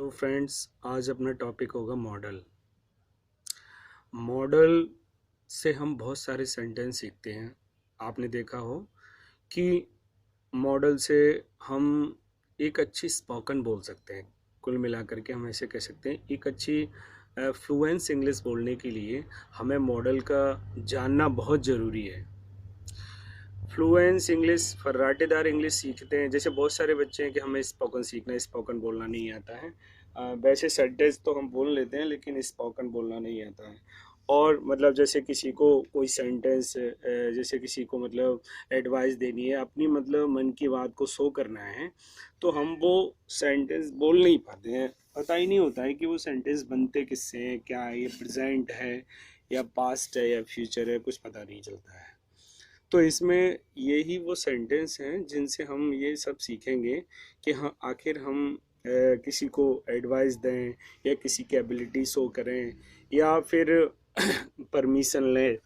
तो फ्रेंड्स, आज अपना टॉपिक होगा मॉडल। मॉडल से हम बहुत सारे सेंटेंस सीखते हैं। आपने देखा हो कि मॉडल से हम एक अच्छी स्पोकन बोल सकते हैं। कुल मिलाकर के हम ऐसे कह सकते हैं, एक अच्छी फ्लुएंस इंग्लिश बोलने के लिए हमें मॉडल का जानना बहुत ज़रूरी है। फ्लुएंस इंग्लिश, फर्राटेदार इंग्लिश सीखते हैं। जैसे बहुत सारे बच्चे हैं कि हमें स्पोकन सीखना है, स्पोकन बोलना नहीं आता है। वैसे सेंटेंस तो हम बोल लेते हैं लेकिन स्पोकन बोलना नहीं आता है। और मतलब जैसे किसी को कोई सेंटेंस, जैसे किसी को मतलब एडवाइस देनी है, अपनी मतलब मन की बात को शो करना है, तो हम वो सेंटेंस बोल नहीं पाते हैं। पता ही नहीं होता है कि वो सेंटेंस बनते किससे हैं, क्या है, ये प्रेजेंट है या पास्ट है या फ्यूचर है, कुछ पता नहीं चलता है। तो इसमें यही वो सेंटेंस हैं जिनसे हम ये सब सीखेंगे कि हाँ, आखिर हम किसी को एडवाइस दें या किसी की एबिलिटी शो करें या फिर परमिशन लें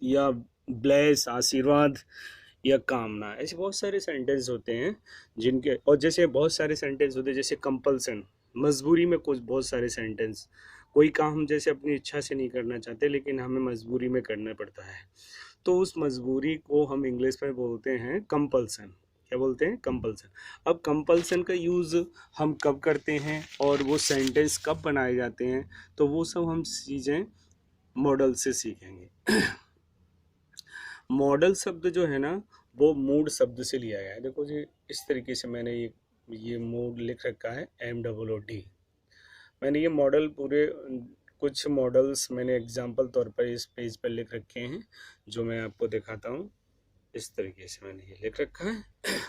या ब्लेस, आशीर्वाद या कामना। ऐसे बहुत सारे सेंटेंस होते हैं जिनके, और जैसे बहुत सारे सेंटेंस होते हैं जैसे कंपल्सन, मजबूरी में कुछ बहुत सारे सेंटेंस। कोई काम हम जैसे अपनी इच्छा से नहीं करना चाहते लेकिन हमें मजबूरी में करना पड़ता है, तो उस मजबूरी को हम इंग्लिश में बोलते हैं कंपल्सन। क्या बोलते हैं? कंपल्सन। अब कंपल्सन का यूज़ हम कब करते हैं और वो सेंटेंस कब बनाए जाते हैं, तो वो सब हम चीज़ें मॉडल से सीखेंगे। मॉडल शब्द जो है ना, वो मूड शब्द से लिया गया है। देखो जी, इस तरीके से मैंने ये मूड लिख रखा है, MOOD। मैंने ये मॉडल पूरे कुछ मॉडल्स मैंने एग्जाम्पल तौर पर इस पेज पर लिख रखे हैं, जो मैं आपको दिखाता हूँ। इस तरीके से मैंने ये लिख रखा है।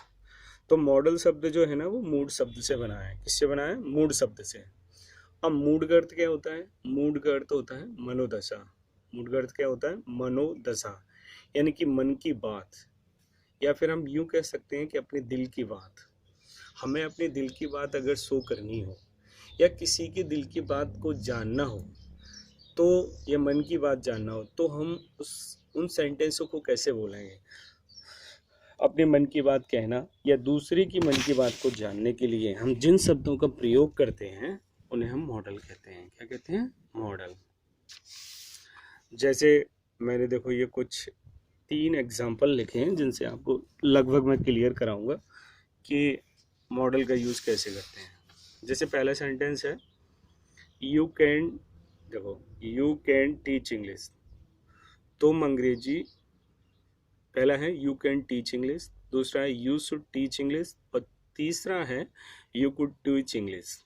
तो मॉडल शब्द जो है ना, वो मूड शब्द से बना है। किससे बना है? मूड शब्द से। अब मूड का अर्थ क्या होता है? मूड का अर्थ होता है मनोदशा। मूड का अर्थ क्या होता है? मनोदशा, यानी कि मन की बात, या फिर हम यूं कह सकते हैं कि अपने दिल की बात। हमें अपने दिल की बात अगर शो करनी हो या किसी के दिल की बात को जानना हो, तो ये मन की बात जानना हो, तो हम उन सेंटेंसों को कैसे बोलेंगे? अपने मन की बात कहना या दूसरे की मन की बात को जानने के लिए हम जिन शब्दों का प्रयोग करते हैं, उन्हें हम मॉडल कहते हैं। क्या कहते हैं? मॉडल। जैसे मैंने, देखो, ये कुछ 3 एग्जाम्पल लिखे हैं जिनसे आपको लगभग मैं क्लियर कराऊंगा कि मॉडल का यूज़ कैसे करते हैं। जैसे पहला सेंटेंस है, यू कैन, देखो, यू कैन टीच इंग्लिश। तुम अंग्रेजी, पहला है यू कैन टीच इंग्लिश, दूसरा है यू शुड टीच इंग्लिश, और तीसरा है यू कुड टीच इंग्लिश।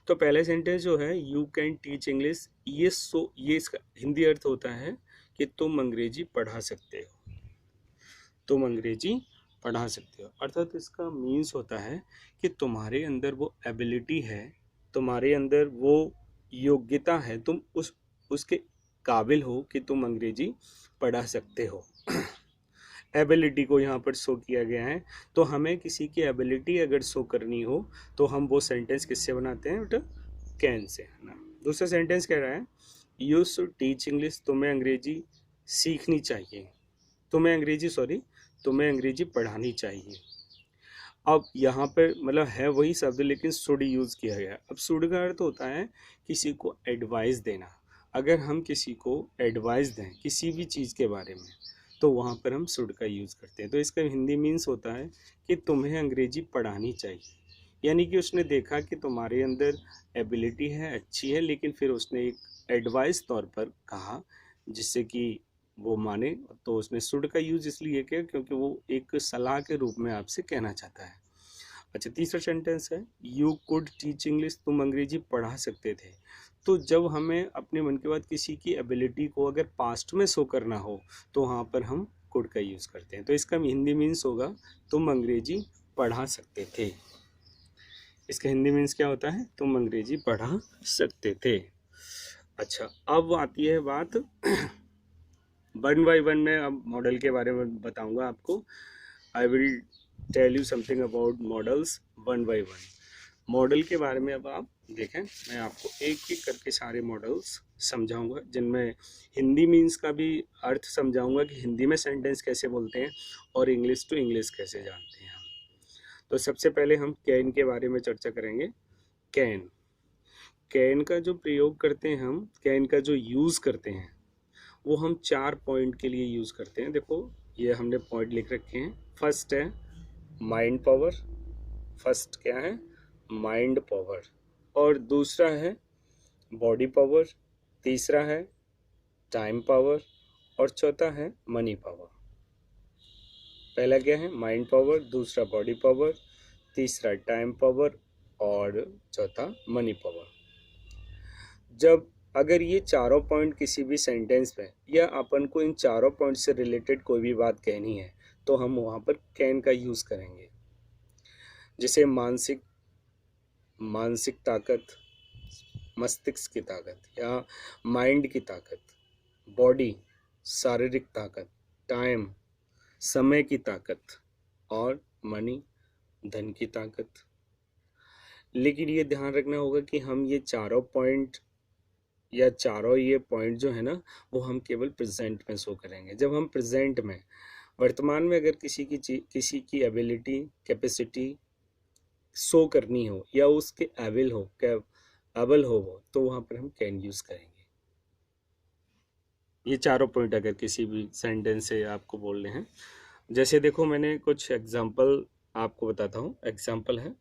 तो पहले सेंटेंस जो है यू कैन टीच इंग्लिश, ये इसका हिंदी अर्थ होता है कि तुम अंग्रेजी पढ़ा सकते हो। तुम अंग्रेजी पढ़ा सकते हो, अर्थात इसका मीन्स होता है कि तुम्हारे अंदर वो एबिलिटी है, तुम्हारे अंदर वो योग्यता है, तुम उसके काबिल हो कि तुम अंग्रेजी पढ़ा सकते हो। एबिलिटी को यहाँ पर शो किया गया है। तो हमें किसी की एबिलिटी अगर शो करनी हो तो हम वो सेंटेंस किससे बनाते हैं बेटा? कैन से, है ना। दूसरा सेंटेंस कह रहा है, यू शुड टीच इंग्लिश। तुम्हें अंग्रेजी सीखनी चाहिए, तुम्हें अंग्रेजी पढ़ानी चाहिए। अब यहाँ पर मतलब है वही शब्द लेकिन शुड यूज़ किया गया। अब शुड का अर्थ होता है किसी को एडवाइस देना। अगर हम किसी को एडवाइस दें किसी भी चीज़ के बारे में, तो वहाँ पर हम शुड का यूज़ करते हैं। तो इसका हिंदी मीन्स होता है कि तुम्हें अंग्रेजी पढ़ानी चाहिए। यानी कि उसने देखा कि तुम्हारे अंदर एबिलिटी है, अच्छी है, लेकिन फिर उसने एक एडवाइस तौर पर कहा जिससे कि वो माने, तो उसने शुड का यूज इसलिए किया क्योंकि वो एक सलाह के रूप में आपसे कहना चाहता है। अच्छा, तीसरा सेंटेंस है, यू कुड टीच इंग्लिश। तुम अंग्रेजी पढ़ा सकते थे। तो जब हमें अपने मन के बाद किसी की एबिलिटी को अगर पास्ट में शो करना हो, तो वहाँ पर हम कुड का यूज़ करते हैं। तो इसका हिंदी मीन्स होगा, तुम अंग्रेजी पढ़ा सकते थे। इसका हिंदी मीन्स क्या होता है? तुम अंग्रेजी पढ़ा सकते थे। अच्छा, अब आती है बात वन बाई वन। मैं अब मॉडल के बारे में बताऊंगा आपको। I will tell you something about models one by one. Model के बारे में अब आप देखें, मैं आपको एक एक करके सारे मॉडल्स समझाऊंगा, जिनमें हिंदी मीन्स का भी अर्थ समझाऊंगा कि हिंदी में सेंटेंस कैसे बोलते हैं और इंग्लिश टू इंग्लिश कैसे जानते हैं हम। तो सबसे पहले हम कैन के बारे में चर्चा करेंगे। कैन। कैन का जो प्रयोग करते हैं हम, कैन का जो यूज़ करते हैं वो हम 4 पॉइंट के लिए यूज़ करते हैं। देखो ये हमने पॉइंट लिख रखे हैं। फर्स्ट है माइंड पावर, फर्स्ट क्या है, माइंड पावर। और दूसरा है बॉडी पावर, तीसरा है टाइम पावर, और चौथा है मनी पावर। पहला क्या है, माइंड पावर, दूसरा बॉडी पावर, तीसरा टाइम पावर, और चौथा मनी पावर। जब अगर ये चारों पॉइंट किसी भी सेंटेंस में या अपन को इन चारों पॉइंट से रिलेटेड कोई भी बात कहनी है तो हम वहाँ पर कैन का यूज़ करेंगे। जैसे मानसिक मानसिक ताकत, मस्तिष्क की ताकत या माइंड की ताकत, बॉडी शारीरिक ताकत, टाइम समय की ताकत, और मनी धन की ताकत। लेकिन ये ध्यान रखना होगा कि हम ये चारों पॉइंट या चारों ये पॉइंट जो है ना वो हम केवल प्रेजेंट में शो करेंगे। जब हम प्रेजेंट में वर्तमान में अगर किसी की एबिलिटी कैपेसिटी शो करनी हो या उसके एबल हो वो, तो वहाँ पर हम कैन यूज़ करेंगे। ये चारों पॉइंट अगर किसी भी सेंटेंस से आपको बोलने हैं। जैसे देखो मैंने कुछ एग्जांपल आपको बताता हूँ। एग्जांपल है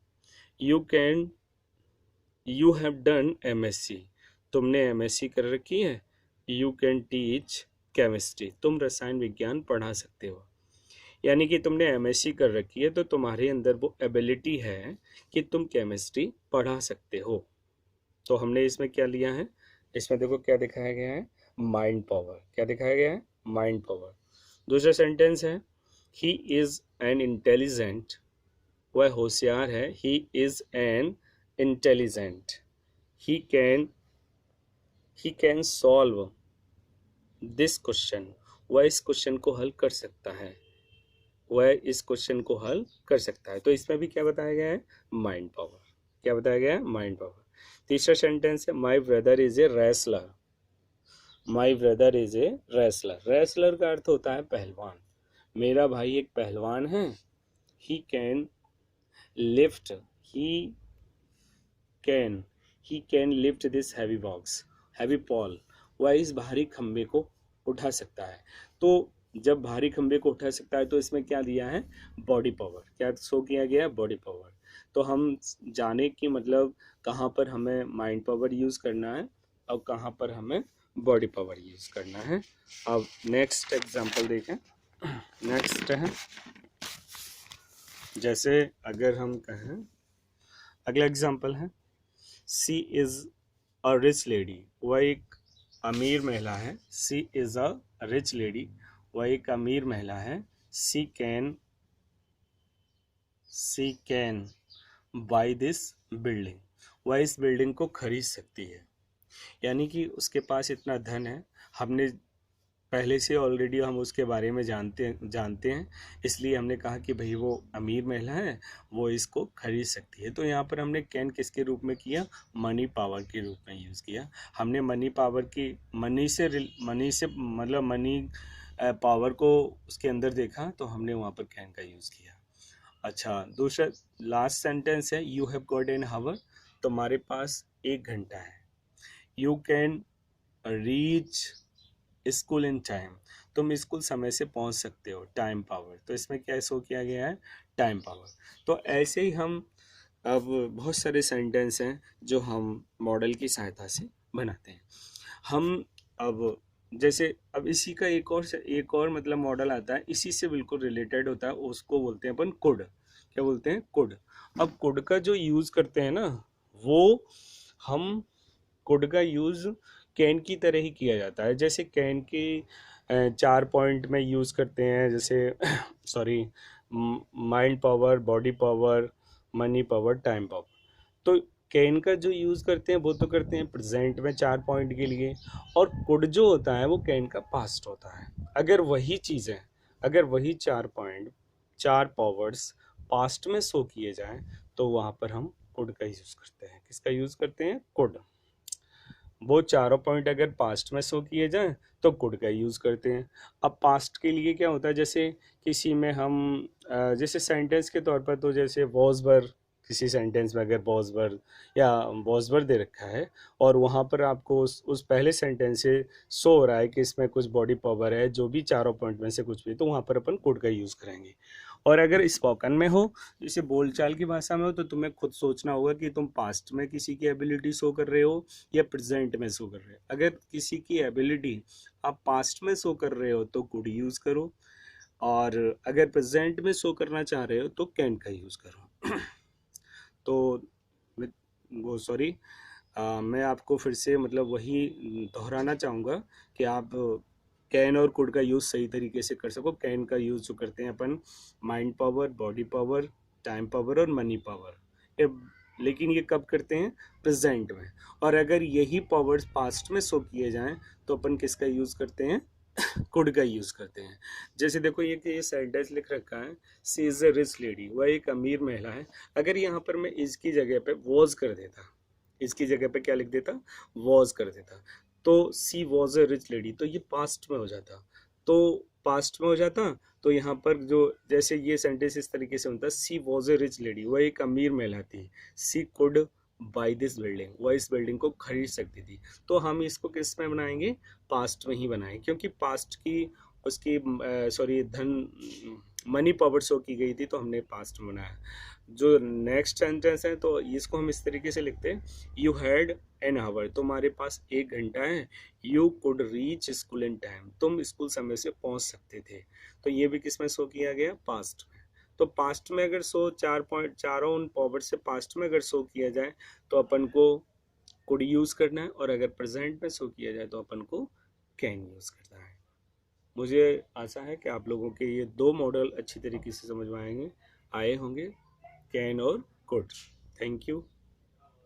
यू हैव डन एमएससी, तुमने एमएससी कर रखी है। यू कैन टीच केमिस्ट्री, तुम रसायन विज्ञान पढ़ा सकते हो। यानी कि तुमने एमएससी कर रखी है तो तुम्हारे अंदर वो एबिलिटी है कि तुम केमिस्ट्री पढ़ा सकते हो। तो हमने इसमें क्या लिया है, इसमें देखो क्या दिखाया गया है, माइंड पावर। क्या दिखाया गया है, माइंड पावर। दूसरा सेंटेंस है ही इज एन इंटेलिजेंट, वह होशियार है। He is an intelligent, he can solve this question, वह इस क्वेश्चन को हल कर सकता है। वह इस क्वेश्चन को हल कर सकता है। तो इसमें भी क्या बताया गया है, माइंड पावर। क्या बताया गया है, माइंड पावर। तीसरा सेंटेंस है my brother is a wrestler, my brother is a wrestler. Wrestler का अर्थ होता है पहलवान। मेरा भाई एक पहलवान है। He can lift, he can he can lift this heavy box, heavy Paul, वह इस भारी खंबे को उठा सकता है। तो जब भारी खंबे को उठा सकता है तो इसमें क्या दिया है, बॉडी पावर। क्या शो किया गया है, बॉडी पावर। तो हम जाने की मतलब कहाँ पर हमें माइंड पावर यूज़ करना है और कहाँ पर हमें बॉडी पावर यूज़ करना है। अब नेक्स्ट एग्जांपल देखें। नेक्स्ट है जैसे अगर हम कहें, अगला एग्जांपल है सी इज़ अ रिच लेडी, वह एक अमीर महिला है। सी इज़ अ रिच लेडी, वह एक अमीर महिला है। सी कैन बाई दिस बिल्डिंग, वह इस बिल्डिंग को खरीद सकती है। यानी कि उसके पास इतना धन है। हमने पहले से ऑलरेडी हम उसके बारे में जानते हैं, इसलिए हमने कहा कि भाई वो अमीर महिला है, वो इसको खरीद सकती है। तो यहाँ पर हमने कैन किसके रूप में किया, मनी पावर के रूप में यूज़ किया। हमने मनी पावर की मनी से मतलब मनी पावर को उसके अंदर देखा तो हमने वहाँ पर कैन का यूज़ किया। अच्छा, दूसरा लास्ट सेंटेंस है यू हैव गॉट एन हावर, तुम्हारे पास 1 घंटा है। You can reach school in time, तुम स्कूल समय से पहुंच सकते हो। टाइम पावर, तो इसमें क्या शो किया गया है, टाइम पावर। तो ऐसे ही हम अब बहुत सारे सेंटेंस हैं जो हम मॉडल की सहायता से बनाते हैं। हम अब जैसे अब इसी का एक और मतलब मॉडल आता है, इसी से बिल्कुल रिलेटेड होता है, उसको बोलते हैं अपन कुड। क्या बोलते हैं, कुड। अब कुड का जो यूज़ करते हैं ना, वो हम कुड का यूज़ कैन की तरह ही किया जाता है। जैसे कैन के 4 पॉइंट में यूज़ करते हैं, जैसे sorry, mind power, body power, money power, time power. तो कैन का जो यूज़ करते हैं वो तो करते हैं प्रेजेंट में 4 पॉइंट के लिए, और कुड जो होता है वो कैन का पास्ट होता है। अगर वही चीज़ें, अगर वही 4 पॉइंट 4 पावर्स पास्ट में शो किए जाएं तो वहाँ पर हम कुड का यूज़ करते हैं। किसका यूज़ करते हैं, कुड। वो चारों पॉइंट अगर पास्ट में शो किए जाएं तो कुड का यूज़ करते हैं। अब पास्ट के लिए क्या होता है, जैसे किसी में हम जैसे सेंटेंस के तौर पर तो जैसे वॉज वर किसी सेंटेंस में अगर वॉज वर्ड दे रखा है और वहाँ पर आपको उस पहले सेंटेंस से शो हो रहा है कि इसमें कुछ बॉडी पावर है, जो भी चारों पॉइंट में से कुछ भी, तो वहाँ पर अपन कुड का यूज़ करेंगे। और अगर स्पोकन में हो, जैसे बोलचाल की भाषा में हो, तो तुम्हें खुद सोचना होगा कि तुम पास्ट में किसी की एबिलिटी शो कर रहे हो या प्रेजेंट में शो कर रहे हो। अगर किसी की एबिलिटी आप पास्ट में शो कर रहे हो तो कुड यूज़ करो, और अगर प्रेजेंट में शो करना चाह रहे हो तो कैन का यूज़ करो। तो वो सॉरी, मैं आपको फिर से मतलब वही दोहराना चाहूँगा कि आप कैन और कुड का यूज़ सही तरीके से कर सको। कैन का यूज़ जो करते हैं अपन mind power, body power, time power और मनी पावर, ये, लेकिन ये कब करते हैं? प्रेजेंट में। और अगर यही पावर्स पास्ट में शो किए जाएं तो अपन किसका यूज़ करते हैं? कुड का यूज़ करते हैं। जैसे देखो ये कि ये सेंटेंस लिख रखा है, सी इज़ अ रिच लेडी, वह एक अमीर महिला है। अगर यहाँ पर मैं इसकी जगह पे वॉज कर देता, इसकी जगह पे क्या लिख देता? वॉज कर देता, तो सी वॉज अ रिच लेडी, तो ये पास्ट में हो जाता। तो पास्ट में हो जाता तो यहाँ पर जो, जैसे ये सेंटेंस इस तरीके से होता, सी वॉज अ रिच लेडी, वह एक अमीर महिला थी। सी कुड बाई दिस बिल्डिंग, वह इस बिल्डिंग को खरीद सकती थी। तो हम इसको किस में बनाएंगे? पास्ट में ही बनाएंगे, क्योंकि पास्ट की उसकी सॉरी धन मनी पावर शो की गई थी, तो हमने पास्ट में बनाया। जो नेक्स्ट सेंटेंस है तो इसको हम इस तरीके से लिखते हैं, यू हैड एन आवर, तुम्हारे पास 1 घंटा है। You could reach school in time, तुम स्कूल समय से पहुंच सकते थे। तो ये भी किस में शो किया गया? पास्ट में। तो पास्ट में अगर शो चारों उन पावर से पास्ट में अगर शो किया जाए तो अपन को कुड यूज़ करना है, और अगर प्रेजेंट में शो किया जाए तो अपन को कैन यूज़ करना है। मुझे आशा है कि आप लोगों के ये 2 मॉडल अच्छी तरीके से समझ में आए होंगे, कैन और कुड। Thank you.